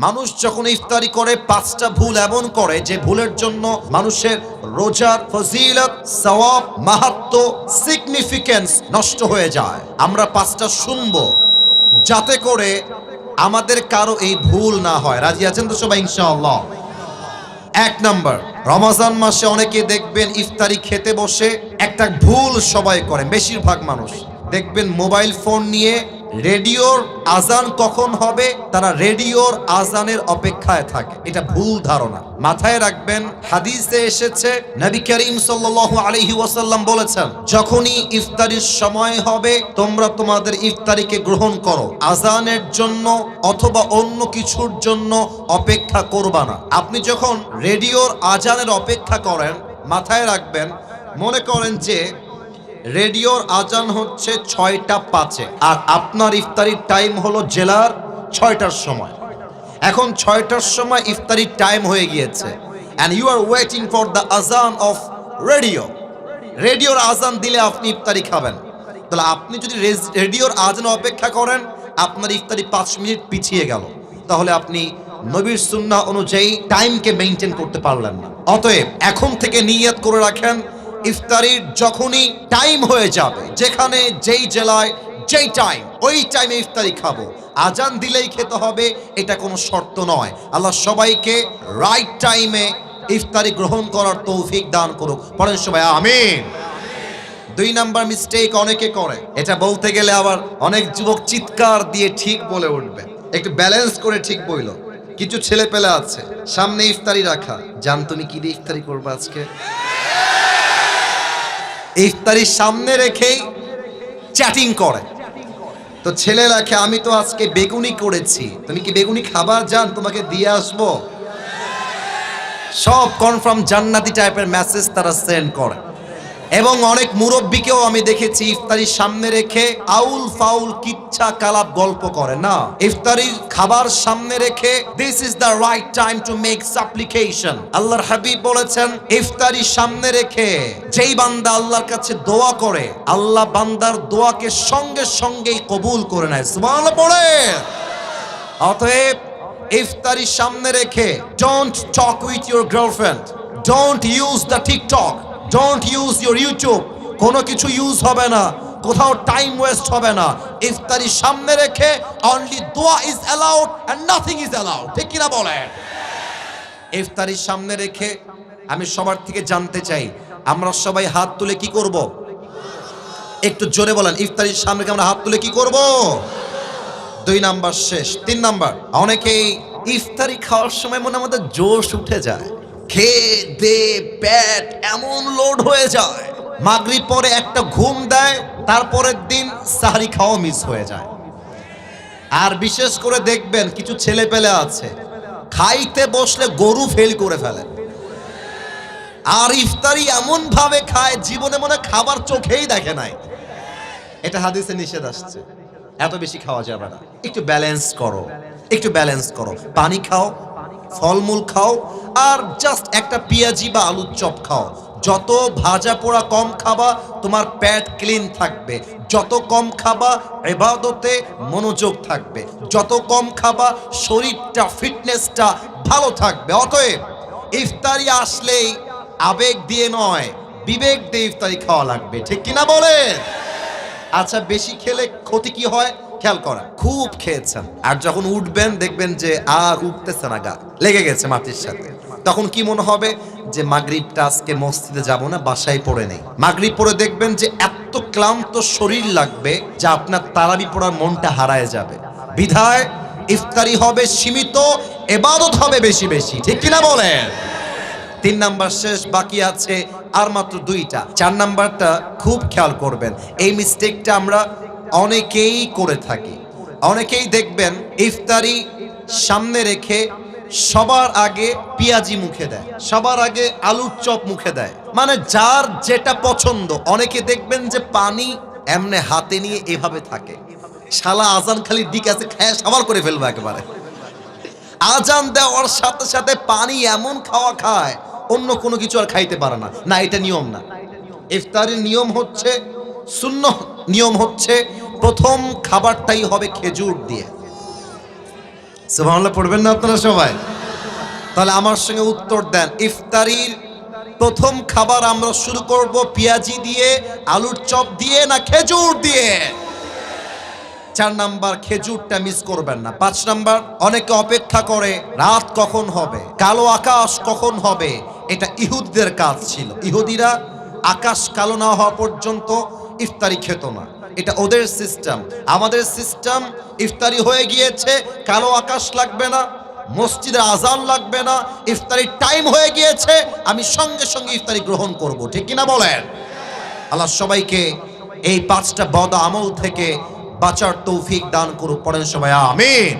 মানুষ যখন ইফতারি করে পাঁচটা ভুল এমন করে যে ভুলের জন্য মানুষের রোজার ফজিলত, সওয়াব, মাহাত্ম্য, সিগনিফিকেন্স নষ্ট হয়ে যায়। আমরা পাঁচটা শুনবো যাতে করে আমাদের কারো এই ভুল না হয়। রাজি আছেন তো সবাই ইনশাআল্লাহ? এক নাম্বার, রমজান মাসে অনেকে দেখবেন ইফতারি খেতে বসে একটা ভুল সবাই করে, বেশিরভাগ মানুষ দেখবেন মোবাইল ফোন নিয়ে রেডিওর আজান কখন হবে তারা রেডিওর আজানের অপেক্ষায় থাকে। এটা ভুল ধারণা, মাথায় রাখবেন। হাদিসে এসেছে নবী করিম সাল্লাল্লাহু আলাইহি ওয়াসাল্লাম বলেছেন, যখনই ইফতারির সময় হবে তোমরা তোমাদের ইফতারিকে গ্রহণ করো, আজানের জন্য অথবা অন্য কিছুর জন্য অপেক্ষা করবা না। আপনি যখন রেডিওর আজানের অপেক্ষা করেন, মাথায় রাখবেন, মনে করেন যে রেডিওর আজান হচ্ছে 6:05 আর আপনার ইফতারির টাইম হলো জেলার 6টার সময়। এখন 6টার সময় ইফতারির টাইম হয়ে গিয়েছে and you are waiting for the azan of radio. রেডিওর আজান দিলে আপনি ইফতারি খাবেন। তাহলে আপনি যদি রেডিওর আজান অপেক্ষা করেন, আপনার ইফতারি 5 মিনিট পিছিয়ে গেল, তাহলে আপনি নবীর সুন্নাহ অনুযায়ী টাইমকে মেইনটেইন করতে পারলেন না। অতএব এখন থেকে নিয়ত করে রাখেন, ইফতারির যখনই টাইম হয়ে যাবে, যেখানে যেই জেলায় যেই টাইম, ওই টাইমে ইফতারি খাবো। আজান দিলেই খেতে হবে এটা কোনো শর্ত নয়। আল্লাহ সবাইকে রাইট টাইমে ইফতারি গ্রহণ করার তৌফিক দান করুক। পড়েন সবাই আমিন। 2 নাম্বার মিস্টেক অনেকে করে, এটা বলতে গেলে আবার অনেক যুবক চিৎকার দিয়ে ঠিক বলে উঠবে, একটু ব্যালেন্স করে ঠিক বইল। কিছু ছেলে পেলে আছে সামনে ইফতারি রাখা, জান তুমি কি দিয়ে ইফতারি করবে আজকে? ইফতারি সামনে রেখেই চ্যাটিং করে। তো ছেলে রাখে, আমি তো আজকে বেগুনি করেছি, তুমি কি বেগুনি খাবার, জান তোমাকে দিয়ে আসবো। সব কনফার্ম জান্নাতি টাইপের মেসেজ তারা সেন্ড করে। এবং অনেক মুরব্বীকেও আমি দেখেছি ইফতারির সামনে রেখে আউল ফাউল কিচ্ছা কালাপ গল্প করে। না, ইফতারির খাবার সামনে রেখে this is the right time to make সাপ্লিকেশন। আল্লাহর হাবিব বলেছেন, ইফতারির সামনে রেখে যেই বান্দা আল্লাহর কাছে দোয়া করে, আল্লাহ বান্দার দোয়াকে সঙ্গে সঙ্গেই কবুল করে নেয়। সুবহানাল্লাহ পড়ে। অতএব ইফতারির সামনে রেখে don't talk with your girlfriend, don't use the TikTok, don't use your YouTube, কোনো কিছু ইউজ হবে না, কোথাও টাইম ওয়েস্ট হবে না। ইফতারির সামনে রেখে অনলি দোয়া is allowed and nothing is allowed. ঠিক কিনা বলেন? ইফতারির সামনে রেখে আমি সবার থেকে জানতে চাই, আমরা সবাই হাত তুলে কি করব? একটু জোরে বলেন, ইফতারির সামনে আমরা হাত তুলে কি করব? 2 নাম্বার শেষ। 3 নাম্বার, অনেকেই ইফতারি খাওয়ার সময় মনে আমাদের জোশ উঠে যায়, খেয়ে দে পেট এমন লোড হয়ে যায়, মাগরিব পরে একটা ঘুম দেয়, তারপরের দিন সাহরি খাওয়া মিস হয়ে যায়। আর বিশেষ করে দেখবেন কিছু ছেলে পেলে আছে খাইতে বসলে গরু ফেল করে ফেলে, আর ইফতারি এমন ভাবে খায় জীবনে মনে খাবার চোখেই দেখে নাই। এটা হাদিসে নিষেধ আসছে, এত বেশি খাওয়া যাবে না। একটু ব্যালেন্স করো, একটু ব্যালেন্স করো। পানি খাও, ফলমূল খাও, আর জাস্ট একটা পেঁয়াজি বা আলুর চপ খাও। যত ভাজা পোড়া কম খাবা, তোমার পেট ক্লিন থাকবে। যত কম খাবা, ইবাদতে মনোযোগ থাকবে। যত কম খাবা, শরীরটা ফিটনেসটা ভালো থাকবে। অতএব ইফতারি আসলেই আবেগ দিয়ে নয়, বিবেক দিয়ে ইফতারি খাওয়া লাগবে। ঠিক কিনা বলেন? আচ্ছা, বেশি খেলে ক্ষতি কি হয় খেয়াল করেন। খুব খেয়েছেন আর যখন উঠবেন দেখবেন যে আর উঠতেছে না, গা লেগে গেছে মাটির সাথে, তখন কি মনে হবে যে মাগরিবটা আজকে মসজিদে যাব না, বাসায় পড়ে নেই। মাগরিব পড়ে দেখবেন যে এত ক্লান্ত শরীর লাগবে যে আপনার তারাবি পড়ার মনটা হারায় যাবে। বিধায় ইফতারি হবে সীমিত, ইবাদত হবে বেশি বেশি। ঠিক কিনা বলেন? 3 নাম্বার শেষ, বাকি আছে আর মাত্র 2টা। 4 নাম্বারটা খুব খেয়াল করবেন, এই মিস্টেকটা আমরা অনেকেই করে থাকি। অনেকেই দেখবেন ইফতারি সামনে রেখে সবার আগে পেঁয়াজি মুখে দেয়, সবার আগে আলুর চপ মুখে দেয়, মানে যার যেটা পছন্দ। অনেকে দেখবেন যে পানি এমনে হাতে নিয়ে এভাবে থাকে, শালা আজান খালি দিক আছে, খায় সাবার করে ফেলবো একেবারে। আজান দেওয়ার সাথে সাথে পানি এমন খাওয়া খায়, অন্য কোনো কিছু আর খাইতে পারে না। না, এটা নিয়ম না। ইফতারের নিয়ম হচ্ছে, সুন্নাহ নিয়ম হচ্ছে, প্রথম খাবারটাই হবে খেজুর দিয়ে। সুবহানাল্লাহ পড়বেন না আপনারা সবাই? তাহলে আমার সঙ্গে উত্তর দেন, ইফতারির প্রথম খাবার আমরা শুরু করব পেঁয়াজি দিয়ে, আলুর চপ দিয়ে, না খেজুর দিয়ে? 4 নাম্বার, খেজুরটা মিস করবেন না। 5 নাম্বার, অনেকে অপেক্ষা করে রাত কখন হবে, কালো আকাশ কখন হবে। এটা ইহুদিদের কাজ ছিল। ইহুদিরা আকাশ কালো না হওয়া পর্যন্ত ইফতারি খেত না, এটা ওদের সিস্টেম। আমাদের সিস্টেম, ইফতারি হয়ে গিয়েছে, কালো আকাশ লাগবে না, মসজিদে আজান লাগবে না, ইফতারির টাইম হয়ে গিয়েছে, আমি সঙ্গে সঙ্গে ইফতারি গ্রহণ করব। ঠিক কিনা বলেন? আল্লাহ সবাইকে এই 5টা বদ আমল থেকে বাঁচার তৌফিক দান করুক। পড়েন সবাই আমিন।